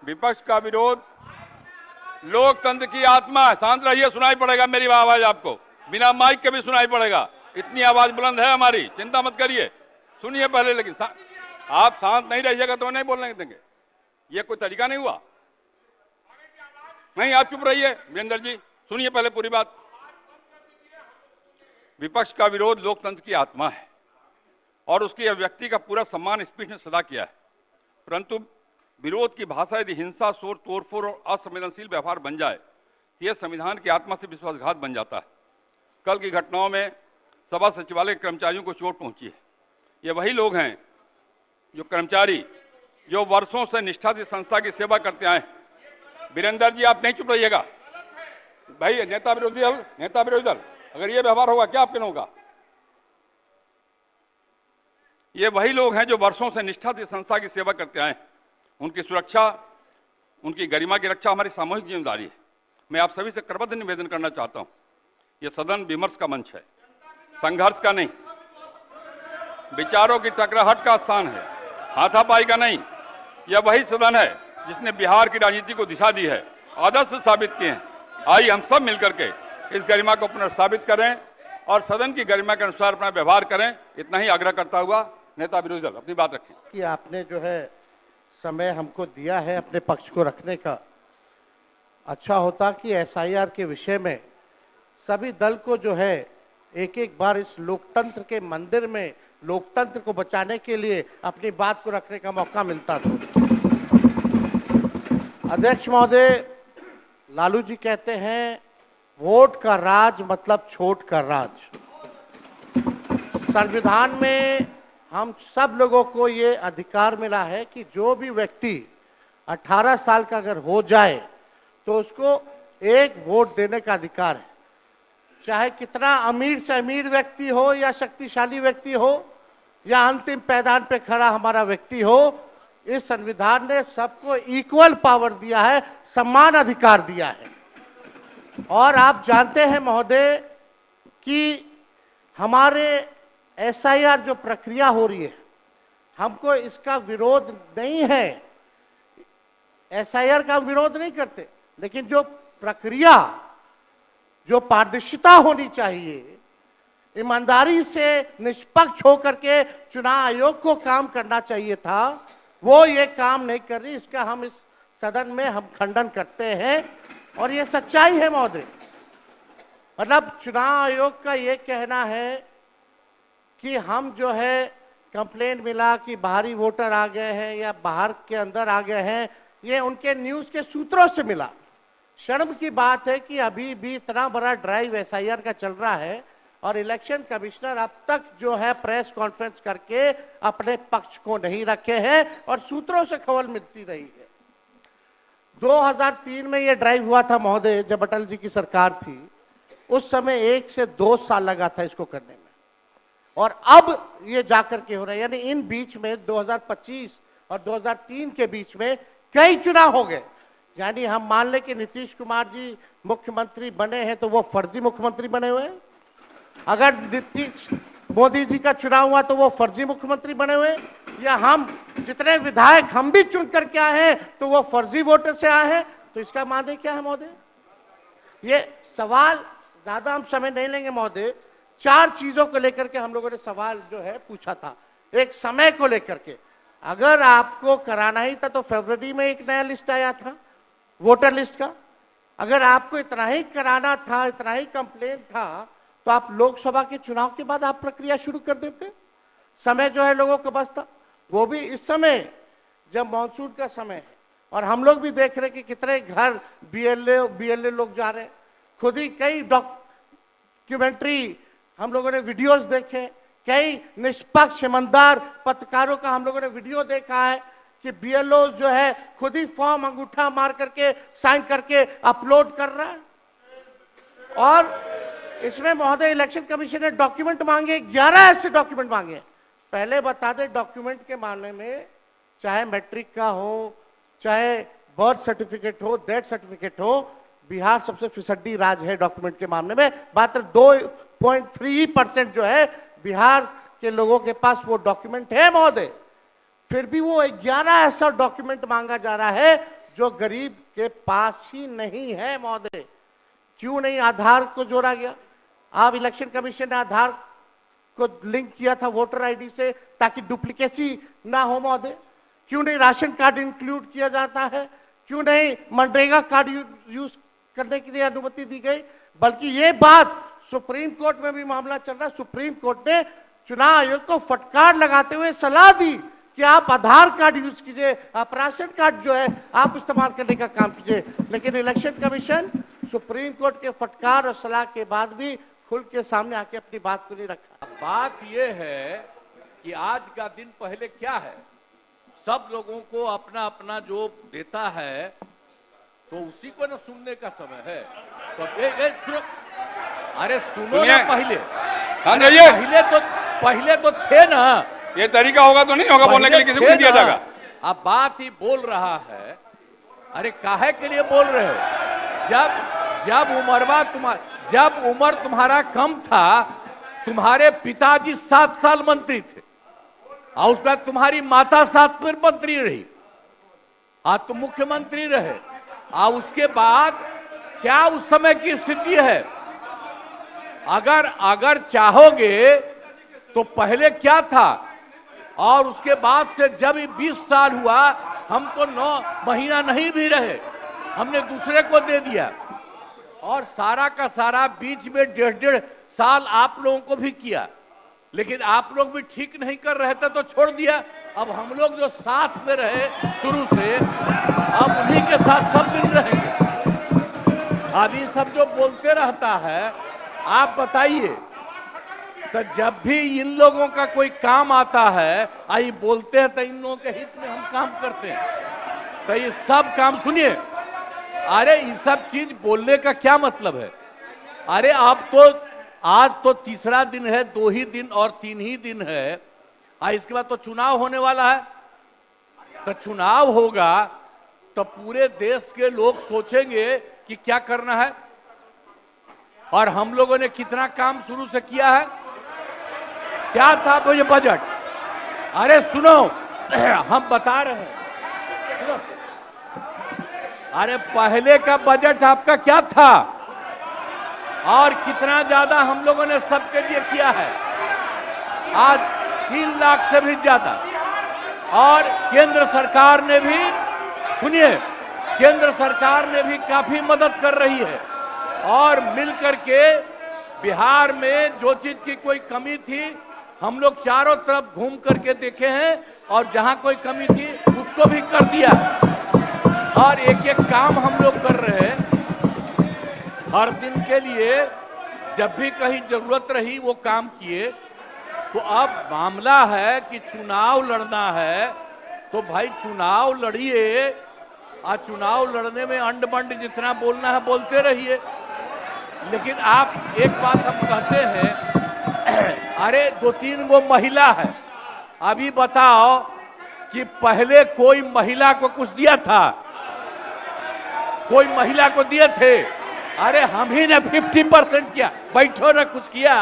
विपक्ष का विरोध लोकतंत्र की आत्मा है। शांत रहिए, सुनाई पड़ेगा मेरी आवाज आपको, बिना माइक के भी सुनाई पड़ेगा। इतनी आवाज बुलंद है हमारी, चिंता मत करिए। सुनिए पहले, लेकिन आप शांत नहीं रहिएगा तो नहीं बोलने देंगे। ये कोई तरीका नहीं हुआ। नहीं, आप चुप रहिए वीरेंद्र जी, सुनिए पहले पूरी बात। विपक्ष का विरोध लोकतंत्र की आत्मा है और उसकी अभिव्यक्ति का पूरा सम्मान स्पीच ने सदा किया है, परंतु विरोध की भाषा यदि हिंसा, शोर, तोड़फोड़ और असंवेदनशील व्यवहार बन जाए तो यह संविधान की आत्मा से विश्वासघात बन जाता है। कल की घटनाओं में सभा सचिवालय के कर्मचारियों को चोट पहुंची है। ये वही लोग हैं जो कर्मचारी जो वर्षों से निष्ठा से संस्था की सेवा करते आए। वीरेंद्र जी, आप नहीं चुप रहिएगा भाई। नेता विरोधी दल अगर ये व्यवहार होगा क्या आपके लोगों का? ये वही लोग हैं जो वर्षों से निष्ठा से संस्था की सेवा करते आए। उनकी सुरक्षा, उनकी गरिमा की रक्षा हमारी सामूहिक जिम्मेदारी है। मैं आप सभी से करबद्ध निवेदन करना चाहता हूं, यह सदन विमर्श का मंच है, संघर्ष का नहीं, विचारों की टकराहट का स्थान है, हाथापाई का नहीं। यह वही सदन है जिसने बिहार की राजनीति को दिशा दी है, आदर्श साबित किए हैं। आइए हम सब मिलकर के इस गरिमा को पुनर्स्थापित करें और सदन की गरिमा के अनुसार अपना व्यवहार करें। इतना ही आग्रह करता हुआ नेता विरोधी दल अपनी बात रखें। कि आपने जो है समय हमको दिया है अपने पक्ष को रखने का, अच्छा होता कि एसआईआर के विषय में सभी दल को जो है एक एक बार इस लोकतंत्र के मंदिर में लोकतंत्र को बचाने के लिए अपनी बात को रखने का मौका मिलता था। अध्यक्ष महोदय, लालू जी कहते हैं वोट का राज मतलब छोट का राज। संविधान में हम सब लोगों को ये अधिकार मिला है कि जो भी व्यक्ति 18 साल का अगर हो जाए तो उसको एक वोट देने का अधिकार है, चाहे कितना अमीर से अमीर व्यक्ति हो या शक्तिशाली व्यक्ति हो या अंतिम पैदान पे खड़ा हमारा व्यक्ति हो। इस संविधान ने सबको इक्वल पावर दिया है, समान अधिकार दिया है। और आप जानते हैं महोदय कि हमारे एसआईआर जो प्रक्रिया हो रही है, हमको इसका विरोध नहीं है, एसआईआर का विरोध नहीं करते, लेकिन जो प्रक्रिया, जो पारदर्शिता होनी चाहिए, ईमानदारी से निष्पक्ष होकर के चुनाव आयोग को काम करना चाहिए था, वो ये काम नहीं कर रही। इसका हम इस सदन में हम खंडन करते हैं और ये सच्चाई है महोदय। मतलब चुनाव आयोग का ये कहना है कि हम जो है कंप्लेंट मिला कि बाहरी वोटर आ गए हैं या बाहर के अंदर आ गए हैं, ये उनके न्यूज के सूत्रों से मिला। शर्म की बात है कि अभी भी इतना बड़ा ड्राइव एसआईआर का चल रहा है और इलेक्शन कमिश्नर अब तक जो है प्रेस कॉन्फ्रेंस करके अपने पक्ष को नहीं रखे हैं और सूत्रों से खबर मिलती रही है। 2003 में ये ड्राइव हुआ था महोदय, जब अटल जी की सरकार थी, उस समय 1 से 2 साल लगा था इसको करने में, और अब ये जाकर के हो रहा है। यानी इन बीच में 2025 और 2003 के बीच में कई चुनाव हो गए। यानी हम मान लें कि नीतीश कुमार जी मुख्यमंत्री बने हैं तो वो फर्जी मुख्यमंत्री बने हुए हैं। अगर नीतीश मोदी जी का चुनाव हुआ तो वो फर्जी मुख्यमंत्री बने हुए, या हम जितने विधायक हम भी चुन करके आए हैं तो वो फर्जी वोटर से आए हैं। तो इसका माने क्या है महोदय? ये सवाल ज्यादा हम समय नहीं लेंगे महोदय। 4 चीजों को लेकर के हम लोगों ने सवाल जो है पूछा था। एक समय को लेकर के, अगर आपको कराना ही था तो फरवरी में एक नया लिस्ट आया था वोटर लिस्ट का। अगर आपको इतना ही कराना था, इतना ही कंप्लेंट था, तो आप लोकसभा के चुनाव के बाद आप प्रक्रिया शुरू कर देते। समय जो है लोगों के पास था, वो भी इस समय जब मानसून का समय है और हम लोग भी देख रहे कि कितने घर बीएलए लोग जा रहे हैं। खुद ही कई डॉक्यूमेंट्री हम लोगों ने वीडियोस देखे, कई निष्पक्ष ईमानदार पत्रकारों का हम लोगों ने वीडियो देखा है कि बीएलओ जो है खुद ही फॉर्म अंगूठा मार करके साइन करके अपलोड कर रहा है। और इसमें महोदय इलेक्शन कमीशन ने डॉक्यूमेंट मांगे, 11 ऐसे डॉक्यूमेंट मांगे। पहले बता दें, डॉक्यूमेंट के मामले में चाहे मैट्रिक का हो, चाहे बर्थ सर्टिफिकेट हो, डेथ सर्टिफिकेट हो, बिहार सबसे फिसड्डी राज्य है डॉक्यूमेंट के मामले में। मात्र 2.3% जो है बिहार के लोगों के पास वो डॉक्यूमेंट है महोदय। फिर भी वो 11 ऐसा डॉक्यूमेंट मांगा जा रहा है जो गरीब के पास ही नहीं है महोदय। क्यों नहीं आधार को जोड़ा गया? आप इलेक्शन कमीशन ने आधार को लिंक किया था वोटर आईडी से ताकि डुप्लीकेसी ना हो महोदय। क्यों नहीं राशन कार्ड इंक्लूड किया जाता है? क्यों नहीं मनरेगा कार्ड यूज करने के लिए अनुमति दी गई? बल्कि ये बात सुप्रीम कोर्ट में भी मामला चल रहा है। सुप्रीम कोर्ट ने चुनाव आयोग को फटकार लगाते हुए सलाह दी कि आप आधार कार्ड यूज कीजिए, आप राशन कार्ड जो है आप इस्तेमाल करने का काम कीजिए। लेकिन इलेक्शन कमीशन सुप्रीम कोर्ट के फटकार और सलाह के बाद भी खुल के सामने आके अपनी बात को नहीं रखा। बात यह है कि आज का दिन पहले क्या है, सब लोगों को अपना अपना जो देता है तो उसी को ना सुनने का समय है। तो सुनो, अरे सुनो ना पहले। पहले तो थे ना। ये तरीका होगा तो नहीं होगा बोलने के लिए, किसी को नहीं दिया जाएगा। अब बात ही बोल रहा है। अरे काहे के लिए बोल रहे हो? जब उम्र तुम्हारा कम था, तुम्हारे पिताजी 7 साल मंत्री थे और उसके बाद तुम्हारी माता 7 फिर मंत्री रही, आज तुम मुख्यमंत्री रहे। और उसके बाद क्या उस समय की स्थिति है? अगर चाहोगे तो पहले क्या था और उसके बाद से जब 20 साल हुआ, हम तो 9 महीना नहीं भी रहे, हमने दूसरे को दे दिया। और सारा का सारा बीच में 1.5 साल आप लोगों को भी किया, लेकिन आप लोग भी ठीक नहीं कर रहे थे तो छोड़ दिया। अब हम लोग जो साथ में रहे शुरू से, अब उन्हीं के साथ सब दिन रहेंगे। अभी सब जो बोलते रहता है, आप बताइए, तो जब भी इन लोगों का कोई काम आता है, आई बोलते हैं तो इन लोगों के हित में हम काम करते हैं। तो ये सब काम सुनिए, अरे ये सब चीज बोलने का क्या मतलब है? अरे आप तो आज तो तीसरा दिन है, 2 ही दिन और 3 ही दिन है, इसके बाद तो चुनाव होने वाला है। तो चुनाव होगा तो पूरे देश के लोग सोचेंगे कि क्या करना है, और हम लोगों ने कितना काम शुरू से किया है। क्या था वो ये बजट? अरे सुनो, हम बता रहे हैं, सुनो। अरे पहले का बजट आपका क्या था और कितना ज्यादा हम लोगों ने सबके लिए किया है? आज 3 लाख से भी ज्यादा। और केंद्र सरकार ने भी, सुनिए, केंद्र सरकार ने भी काफी मदद कर रही है। और मिलकर के बिहार में जो चीज की कोई कमी थी, हम लोग चारों तरफ घूम करके देखे हैं और जहां कोई कमी थी उसको भी कर दिया। और एक एक काम हम लोग कर रहे हैं हर दिन के लिए। जब भी कहीं जरूरत रही वो काम किए। तो अब मामला है कि चुनाव लड़ना है तो भाई चुनाव लड़िए, और चुनाव लड़ने में अंड बंड जितना बोलना है बोलते रहिए। लेकिन आप एक बात हम कहते हैं, अरे 2-3 वो महिला है, अभी बताओ कि पहले कोई महिला को कुछ दिया था? कोई महिला को दिए थे? अरे हम ही ने 50% किया। बैठो ना, कुछ किया?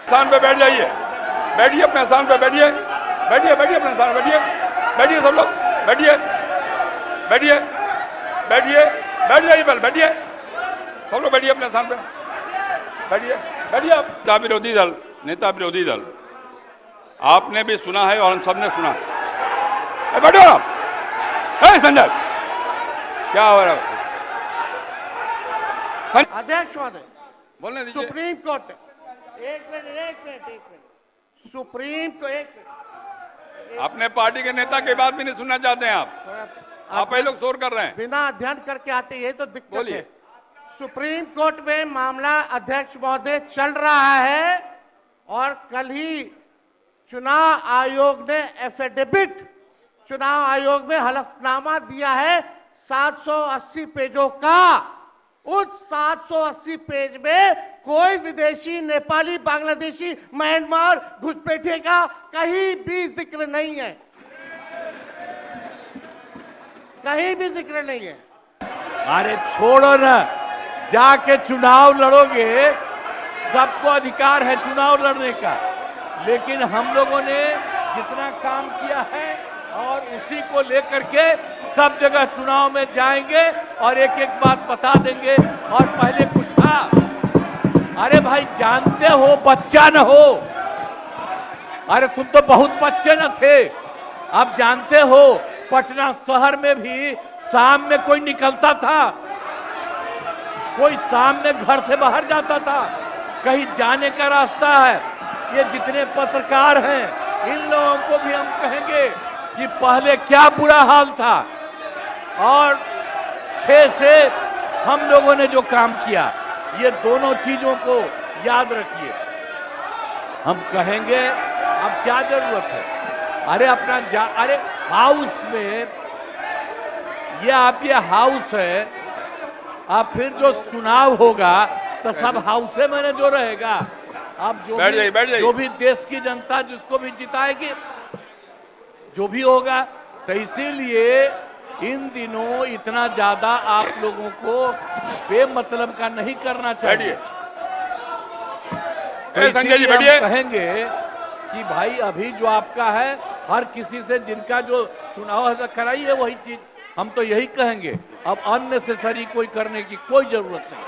स्थान पे बैठ जाइए, बैठिए अपने स्थान पे, बैठिए बैठिए बैठिए अपने स्थान पे बैठिए, बैठिए सब लोग, बैठिए बैठिए बैठिए, बैठ जाइए, पहले बैठिए सब लोग, बैठिए अपने स्थान पे, बैठिए बैठिए। आप नेता विरोधी दल आपने भी सुना है और हम सब ने सुना है। बैठो आप। संजय क्या हो रहा है? अध्यक्ष महोदय, बोलने दीजिए। सुप्रीम कोर्ट, एक मिनट, सुप्रीम को एक मिनट, अपने पार्टी के नेता की बात भी नहीं सुनना चाहते हैं आप ही लोग शोर कर रहे हैं। बिना अध्ययन करके आते, ये तो दिक्कत है। बोलिए। सुप्रीम कोर्ट में मामला अध्यक्ष महोदय चल रहा है और कल ही चुनाव आयोग ने एफिडेविट, चुनाव आयोग में हलफनामा दिया है 780 पेजों का। उस 780 पेज में कोई विदेशी, नेपाली, बांग्लादेशी, म्यांमार, घुसपैठे का कहीं भी जिक्र नहीं है, कहीं भी जिक्र नहीं है। अरे छोड़ो ना, जाके चुनाव लड़ोगे, सबको अधिकार है चुनाव लड़ने का। लेकिन हम लोगों ने जितना काम किया है और उसी को लेकर के सब जगह चुनाव में जाएंगे और एक एक बात बता देंगे। और पहले कुछ था, अरे भाई जानते हो बच्चा न हो, अरे तुम तो बहुत बच्चे न थे। अब जानते हो पटना शहर में भी शाम में कोई निकलता था, कोई शाम में घर से बाहर जाता था, कहीं जाने का रास्ता है। ये जितने पत्रकार हैं इन लोगों को भी हम कहेंगे कि पहले क्या बुरा हाल था और 6 से हम लोगों ने जो काम किया, ये दोनों चीजों को याद रखिए। हम कहेंगे अब क्या जरूरत है, अरे अपना अरे हाउस में ये हाउस है, अब फिर जो चुनाव होगा तो सब हाउस में जो रहेगा। अब जो भी देश की जनता जिसको भी जिताएगी, जो भी होगा, तो इसीलिए इन दिनों इतना ज्यादा आप लोगों को बेमतलब का नहीं करना चाहिए। तो संजय जी इसीलिए हम बैठिए। कहेंगे कि भाई अभी जो आपका है, हर किसी से जिनका जो चुनाव है कराइए वही चीज। हम तो यही कहेंगे, अब अननेसेसरी कोई करने की कोई जरूरत नहीं।